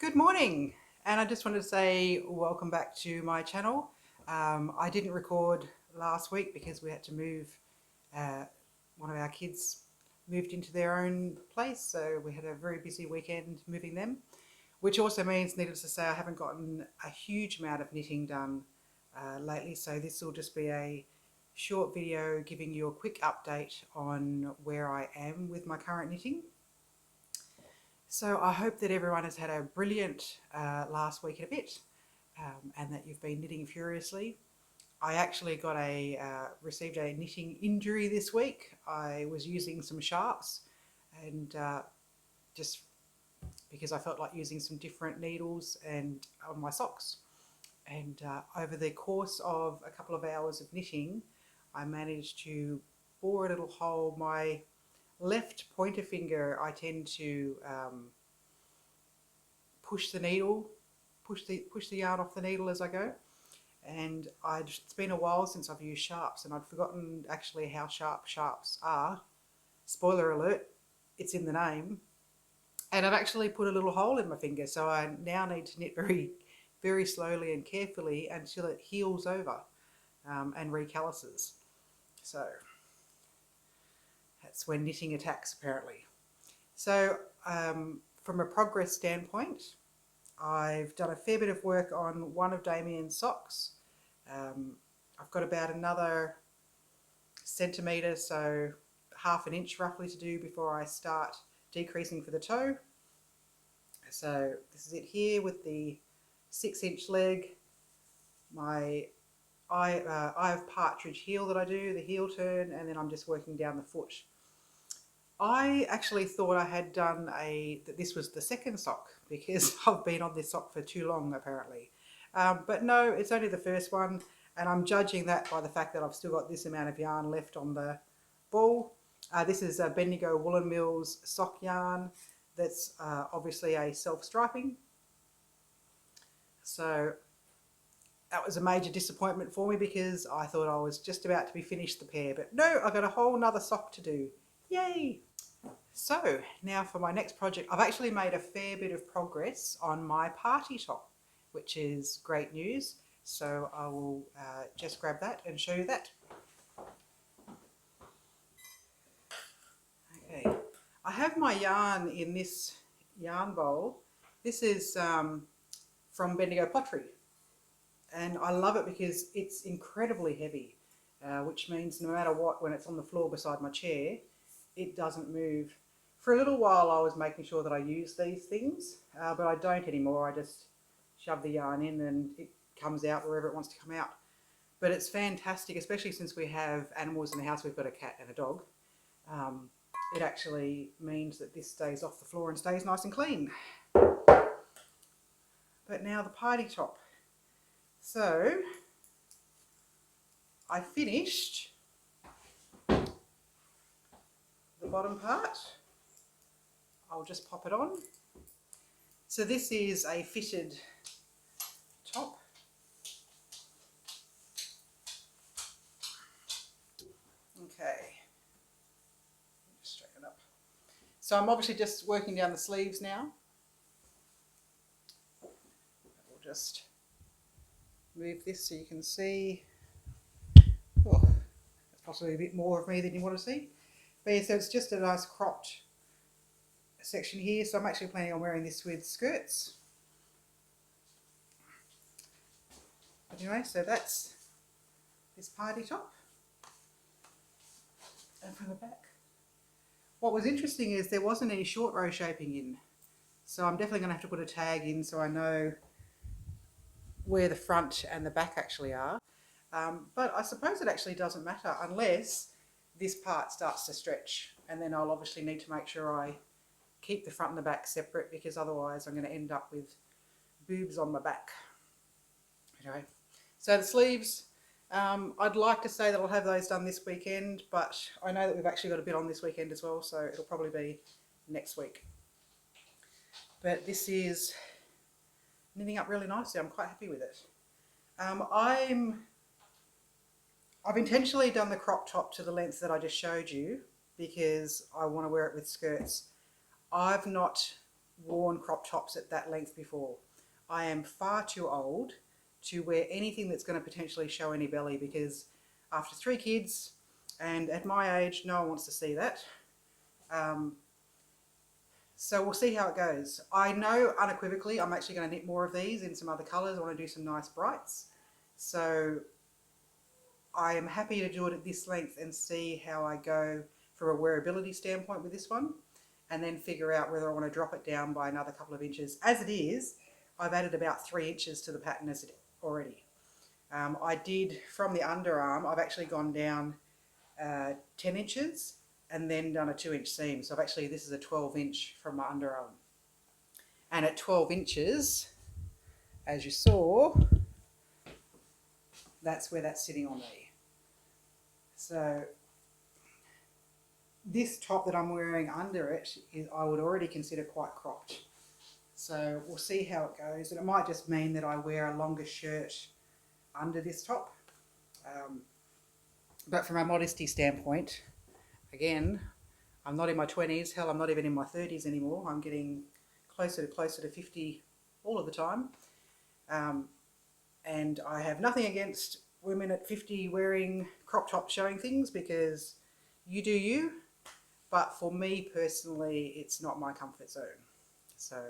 Good morning, and I just wanted to say welcome back to my channel. I didn't record last week because we had to move. One of our kids moved into their own place, so we had a very busy weekend moving them, which also means, needless to say, I haven't gotten a huge amount of knitting done lately, so this will just be a short video giving you a quick update on where I am with my current knitting. So I hope that everyone has had a brilliant last week and a bit, and that you've been knitting furiously. I actually received a knitting injury this week. I was using some sharps, and just because I felt like using some different needles and on my socks. And over the course of a couple of hours of knitting, I managed to bore a little hole. My left pointer finger, I tend to push the needle, push the yarn off the needle as I go. And it's been a while since I've used sharps, and I'd forgotten actually how sharp sharps are. Spoiler alert, it's in the name. And I've actually put a little hole in my finger, so I now need to knit very, very slowly and carefully until it heals over and recalluses. So that's when knitting attacks, apparently. So from a progress standpoint, I've done a fair bit of work on one of Damien's socks. I've got about another centimetre, so half an inch roughly, to do before I start decreasing for the toe. So this is it here with the 6-inch leg, my eye of partridge heel that I do, the heel turn, and then I'm just working down the foot. I actually thought I had done that this was the second sock, because I've been on this sock for too long apparently. But no, it's only the first one, and I'm judging that by the fact that I've still got this amount of yarn left on the ball. This is a Bendigo Woolen Mills sock yarn that's obviously a self-striping. So that was a major disappointment for me, because I thought I was just about to be finished the pair, but no, I've got a whole nother sock to do. Yay! So now for my next project, I've actually made a fair bit of progress on my party top, which is great news. So I will just grab that and show you that. Okay, I have my yarn in this yarn bowl. This is from Bendigo Pottery, and I love it because it's incredibly heavy, which means no matter what, when it's on the floor beside my chair, it doesn't move. For a little while I was making sure that I use these things, but I don't anymore. I just shove the yarn in and it comes out wherever it wants to come out. But it's fantastic, especially since we have animals in the house. We've got a cat and a dog. It actually means that this stays off the floor and stays nice and clean. But now the party top. So I finished the bottom part. I'll just pop it on. So this is a fitted top. Okay, just straighten up. So I'm obviously just working down the sleeves now. We'll just move this so you can see. Oh, that's possibly a bit more of me than you want to see. But yeah, so it's just a nice cropped section here. So I'm actually planning on wearing this with skirts. Anyway, so that's this party top. And from the back, what was interesting is there wasn't any short row shaping in, so I'm definitely going to have to put a tag in so I know where the front and the back actually are. But I suppose it actually doesn't matter unless this part starts to stretch, and then I'll obviously need to make sure I keep the front and the back separate, because otherwise I'm going to end up with boobs on my back. Anyway, so the sleeves, I'd like to say that I'll have those done this weekend, but I know that we've actually got a bit on this weekend as well, so it'll probably be next week. But this is knitting up really nicely. I'm quite happy with it. I've intentionally done the crop top to the length that I just showed you, because I want to wear it with skirts. I've not worn crop tops at that length before. I am far too old to wear anything that's going to potentially show any belly, because after 3 kids and at my age, no one wants to see that. So we'll see how it goes. I know unequivocally I'm actually going to knit more of these in some other colours. I want to do some nice brights. So I am happy to do it at this length and see how I go from a wearability standpoint with this one, and then figure out whether I want to drop it down by another couple of inches. As it is, I've added about 3 inches to the pattern as it already. I did, from the underarm, I've actually gone down 10 inches and then done a 2-inch seam. So this is a 12-inch from my underarm. And at 12 inches, as you saw, that's where that's sitting on me. So this top that I'm wearing under it I would already consider quite cropped. So we'll see how it goes. And it might just mean that I wear a longer shirt under this top. But from a modesty standpoint, again, I'm not in my 20s. Hell, I'm not even in my 30s anymore. I'm getting closer to 50 all of the time. And I have nothing against women at 50 wearing crop tops showing things, because you do you. But for me personally, it's not my comfort zone. So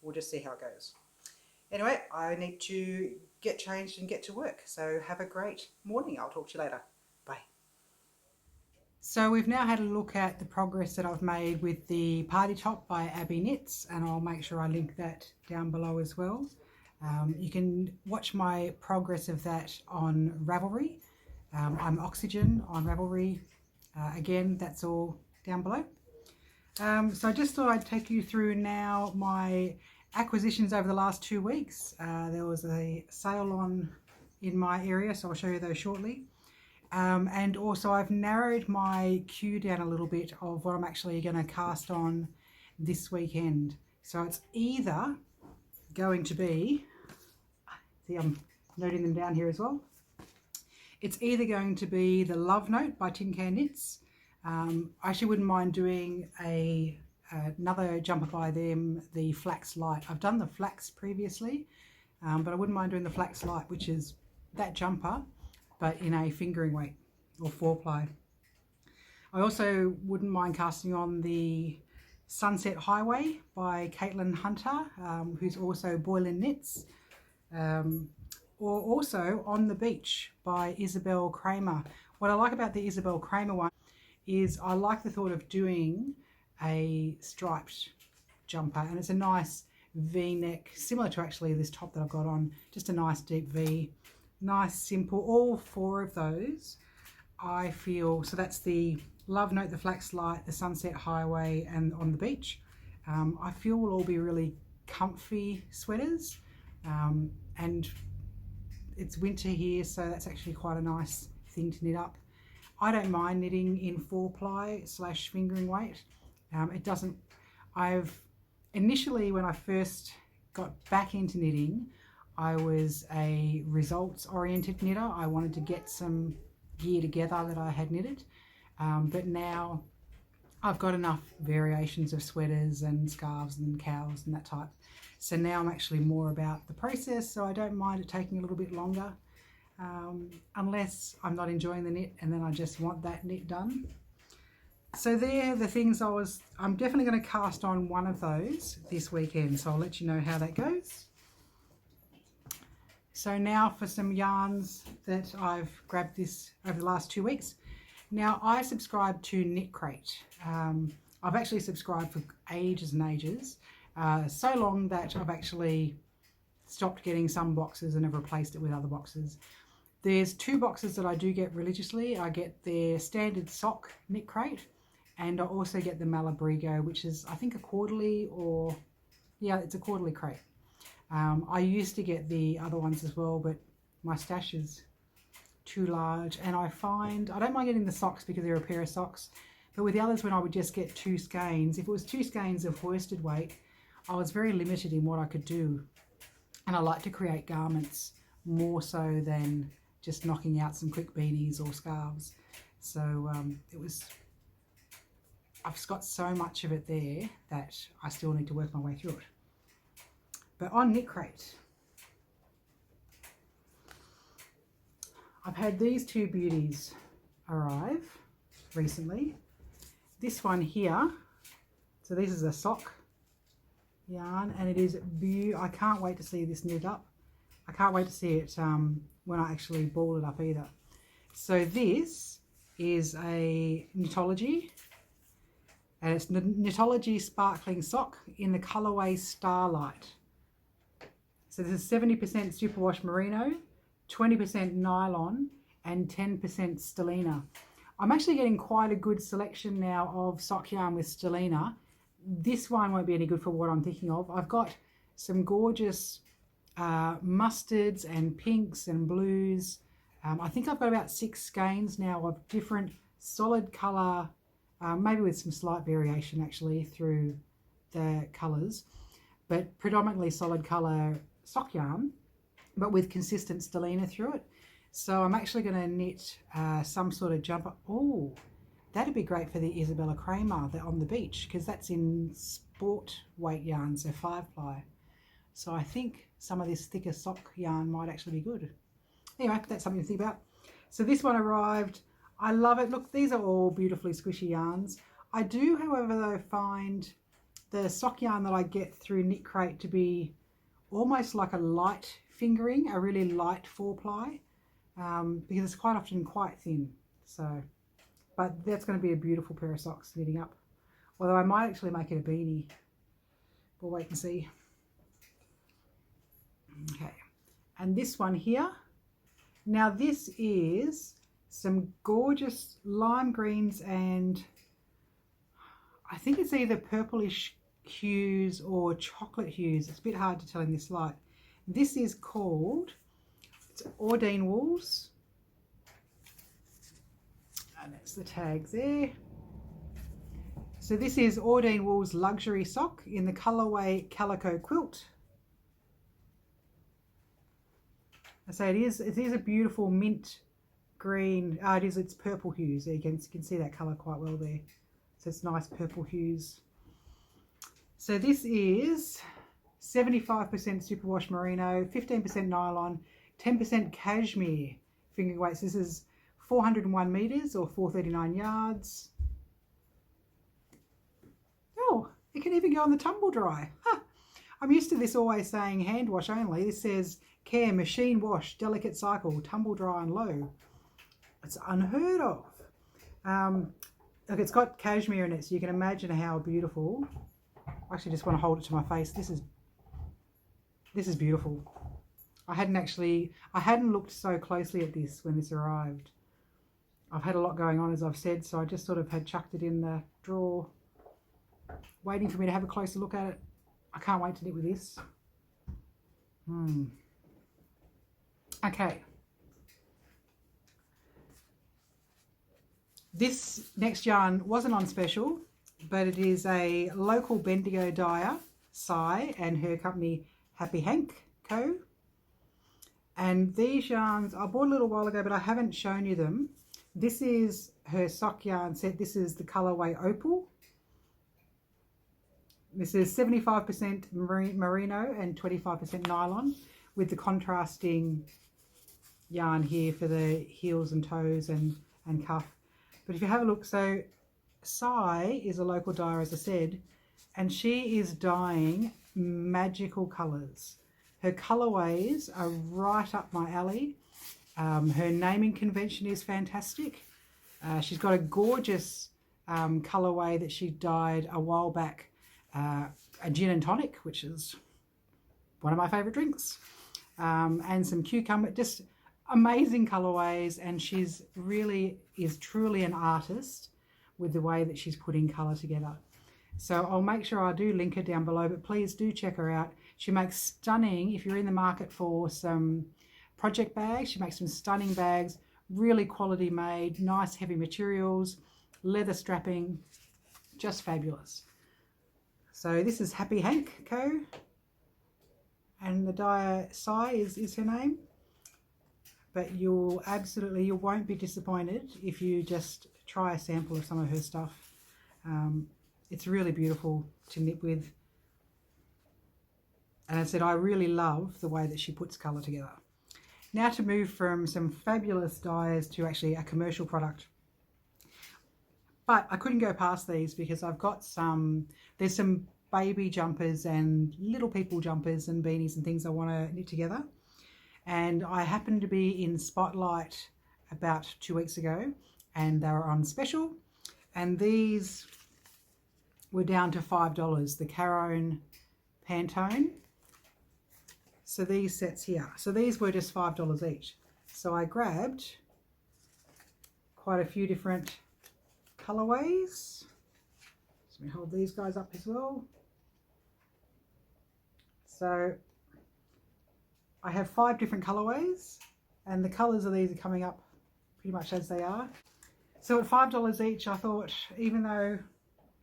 we'll just see how it goes. Anyway, I need to get changed and get to work. So have a great morning. I'll talk to you later. Bye. So we've now had a look at the progress that I've made with the party top by Abbyeknits, and I'll make sure I link that down below as well. You can watch my progress of that on Ravelry. I'm Oxygen on Ravelry. Again, that's all down below. So I just thought I'd take you through now my acquisitions over the last 2 weeks. There was a sale on in my area, so I'll show you those shortly. And also I've narrowed my queue down a little bit of what I'm actually going to cast on this weekend. So it's either going to be, see I'm noting them down here as well. It's either going to be the Love Note by Tin Can Knits. I actually wouldn't mind doing another jumper by them, the Flax Light. I've done the Flax previously, but I wouldn't mind doing the Flax Light, which is that jumper, but in a fingering weight or 4-ply. I also wouldn't mind casting on the Sunset Highway by Caitlin Hunter, who's also Boylan Knits, or also On the Beach by Isabel Kramer. What I like about the Isabel Kramer one is I like the thought of doing a striped jumper, and it's a nice V-neck, similar to actually this top that I've got on, just a nice deep V, nice simple. All 4 of those I feel, so that's the Love Note, the Flax Light, the Sunset Highway, and On the Beach, I feel will all be really comfy sweaters, and it's winter here, so that's actually quite a nice thing to knit up. I don't mind knitting in 4-ply / fingering weight. It doesn't, initially when I first got back into knitting, I was a results oriented knitter. I wanted to get some gear together that I had knitted, but now I've got enough variations of sweaters and scarves and cows and that type. So now I'm actually more about the process, so I don't mind it taking a little bit longer. Unless I'm not enjoying the knit and then I just want that knit done. So they're the things I'm definitely going to cast on one of those this weekend, so I'll let you know how that goes. So now for some yarns that I've grabbed this over the last 2 weeks. Now I subscribe to Knit Crate. I've actually subscribed for ages and ages, so long that I've actually stopped getting some boxes and have replaced it with other boxes. There's 2 boxes that I do get religiously. I get their standard sock Knit Crate, and I also get the Malabrigo, which is I think a quarterly, or yeah, it's a quarterly crate. I used to get the other ones as well, but my stash is too large, and I find I don't mind getting the socks because they're a pair of socks, but with the others, when I would just get 2 skeins, if it was 2 skeins of worsted weight, I was very limited in what I could do, and I like to create garments more so than just knocking out some quick beanies or scarves. So it was I've got so much of it there that I still need to work my way through it. But on Knit Crate, I've had these two beauties arrive recently. This one here, so this is a sock yarn, and it is beautiful. I can't wait to see this knit up. I can't wait to see it when I actually ball it up either. So this is a Knitology, and it's Knitology Sparkling Sock in the colourway Starlight. So this is 70% superwash merino, 20% nylon, and 10% stellina. I'm actually getting quite a good selection now of sock yarn with stellina. This one won't be any good for what I'm thinking of. I've got some gorgeous mustards and pinks and blues. I think I've got about 6 skeins now of different solid colour, maybe with some slight variation actually through the colours, but predominantly solid colour sock yarn, but with consistent stellina through it. So I'm actually going to knit some sort of jumper. Oh, that'd be great for the Isabella Kramer on the beach, because that's in sport weight yarn, so 5-ply. So I think some of this thicker sock yarn might actually be good. Anyway, that's something to think about. So this one arrived. I love it. Look, these are all beautifully squishy yarns. I do, however, though, find the sock yarn that I get through Knit Crate to be almost like a light fingering, a really light 4-ply, because it's quite often quite thin. So, but that's going to be a beautiful pair of socks knitting up. Although I might actually make it a beanie. We'll wait and see. Okay, and this one here. Now this is some gorgeous lime greens, and I think it's either purplish hues or chocolate hues. It's a bit hard to tell in this light. This is called, it's Ordine Wools, and that's the tags there. So this is Ordine Wools Luxury Sock in the colourway Calico Quilt. So it is a beautiful mint green. It's purple hues. You can see that colour quite well there. So it's nice purple hues. So this is 75% superwash merino, 15% nylon, 10% cashmere fingering weights. This is 401 meters or 439 yards. Oh, it can even go on the tumble dry. Huh. I'm used to this always saying hand wash only. This says care, machine wash, delicate cycle, tumble dry and low. It's unheard of. Look, it's got cashmere in it, so you can imagine how beautiful. I actually just want to hold it to my face. This is beautiful. I hadn't looked so closely at this when this arrived. I've had a lot going on, as I've said, so I just sort of had chucked it in the drawer, waiting for me to have a closer look at it. I can't wait to knit with this. Okay. This next yarn wasn't on special, but it is a local Bendigo dyer, Sai, and her company Happy Hank Co. And these yarns I bought a little while ago, but I haven't shown you them. This is her sock yarn set. This is the colourway Opal. This is 75% merino and 25% nylon, with the contrasting yarn here for the heels and toes and cuff. But if you have a look, so Sai is a local dyer, as I said, and she is dyeing magical colours. Her colourways are right up my alley. Her naming convention is fantastic. She's got a gorgeous colourway that she dyed a while back, a gin and tonic, which is one of my favourite drinks, and some cucumber, just amazing colourways. And she's really is truly an artist with the way that she's putting colour together. So I'll make sure I do link her down below, but please do check her out. She makes stunning, if you're in the market for some project bags, she makes some stunning bags, really quality made, nice heavy materials, leather strapping, just fabulous. So this is Happy Hank Co. And the dyer Sai is her name. But you won't be disappointed if you just try a sample of some of her stuff. It's really beautiful to knit with. And I said, I really love the way that she puts colour together. Now to move from some fabulous dyers to actually a commercial product. But I couldn't go past these because I've got there's some baby jumpers and little people jumpers and beanies and things I want to knit together. And I happened to be in Spotlight about 2 weeks ago and they were on special. And these were down to $5, the Carone Pantone. So these sets here. So these were just $5 each. So I grabbed quite a few different colorways. So let me hold these guys up as well. So I have 5 different colorways and the colors of these are coming up pretty much as they are. So at $5 each, I thought, even though,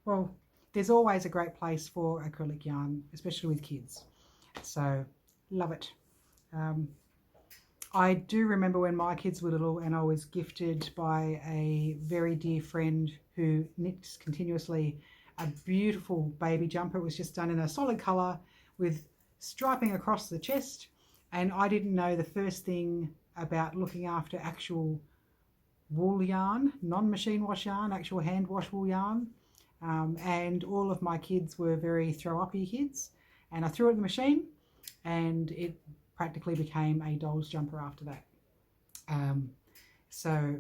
well, there's always a great place for acrylic yarn, especially with kids. So love it. I do remember when my kids were little and I was gifted by a very dear friend who knits continuously a beautiful baby jumper. It was just done in a solid colour with striping across the chest, and I didn't know the first thing about looking after actual wool yarn, non-machine wash yarn, actual hand wash wool yarn. And all of my kids were very throw-uppy kids, and I threw it in the machine and it practically became a doll's jumper after that. So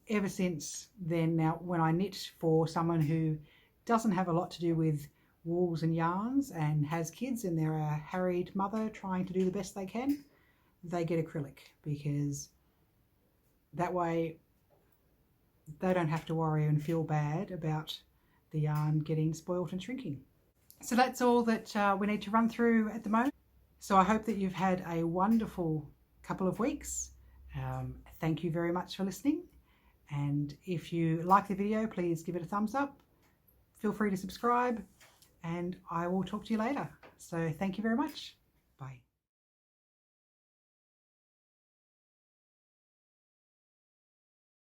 ever since then, now when I knit for someone who doesn't have a lot to do with wools and yarns and has kids and they're a harried mother trying to do the best they can, they get acrylic, because that way they don't have to worry and feel bad about the yarn getting spoilt and shrinking. So that's all that we need to run through at the moment. So I hope that you've had a wonderful couple of weeks. Thank you very much for listening. And if you like the video, please give it a thumbs up. Feel free to subscribe and I will talk to you later. So thank you very much. Bye.